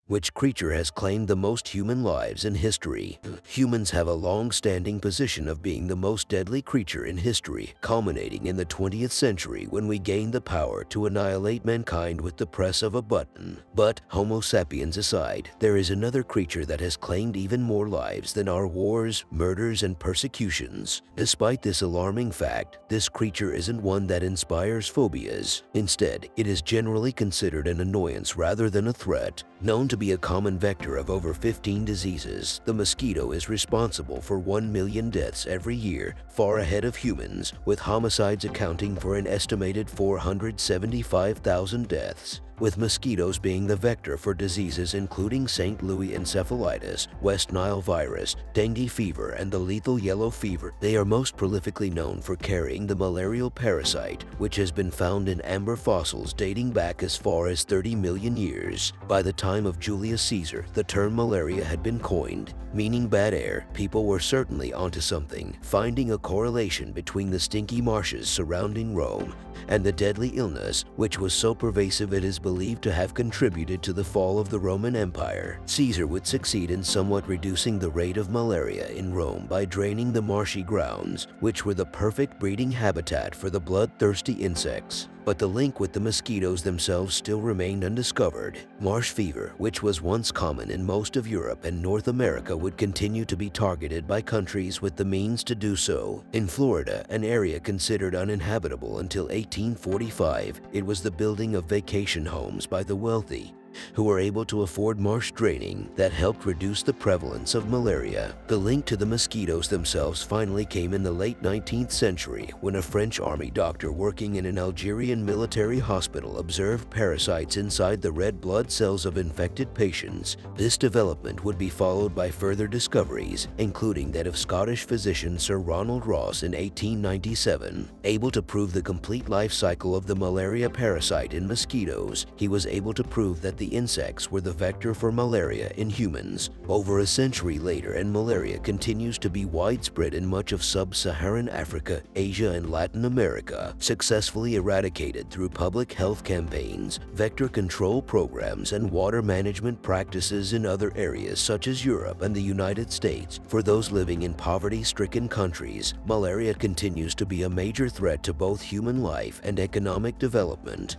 Which creature has claimed the most human lives in history? Humans have a long-standing position of being the most deadly creature in history, culminating in the 20th century when we gained the power to annihilate mankind with the press of a button. But, Homo sapiens aside, there is another creature that has claimed even more lives than our wars, murders, and persecutions. Despite this alarming fact, this creature isn't one that inspires phobias. Instead, it is generally considered an annoyance rather than a threat. Known to be a common vector of over 15 diseases, the mosquito is responsible for 1 million deaths every year, far ahead of humans, with homicides accounting for an estimated 475,000 deaths. With mosquitoes being the vector for diseases including St. Louis encephalitis, West Nile virus, dengue fever, and the lethal yellow fever, they are most prolifically known for carrying the malarial parasite, which has been found in amber fossils dating back as far as 30 million years. By the time of Julius Caesar, the term malaria had been coined, meaning bad air. People were certainly onto something, finding a correlation between the stinky marshes surrounding Rome and the deadly illness, which was so pervasive it is believed to have contributed to the fall of the Roman Empire. Caesar would succeed in somewhat reducing the rate of malaria in Rome by draining the marshy grounds, which were the perfect breeding habitat for the bloodthirsty insects. But the link with the mosquitoes themselves still remained undiscovered. Marsh fever, which was once common in most of Europe and North America, would continue to be targeted by countries with the means to do so. In Florida, an area considered uninhabitable until 1845, it was the building of vacation homes by the wealthy, who were able to afford marsh draining, that helped reduce the prevalence of malaria. The link to the mosquitoes themselves finally came in the late 19th century when a French army doctor working in an Algerian military hospital observed parasites inside the red blood cells of infected patients. This development would be followed by further discoveries, including that of Scottish physician Sir Ronald Ross in 1897. Able to prove the complete life cycle of the malaria parasite in mosquitoes, he was able to prove that the insects were the vector for malaria in humans. Over a century later, and malaria continues to be widespread in much of sub-Saharan Africa, Asia, and Latin America, successfully eradicated through public health campaigns, vector control programs, and water management practices in other areas such as Europe and the United States. For those living in poverty-stricken countries, malaria continues to be a major threat to both human life and economic development.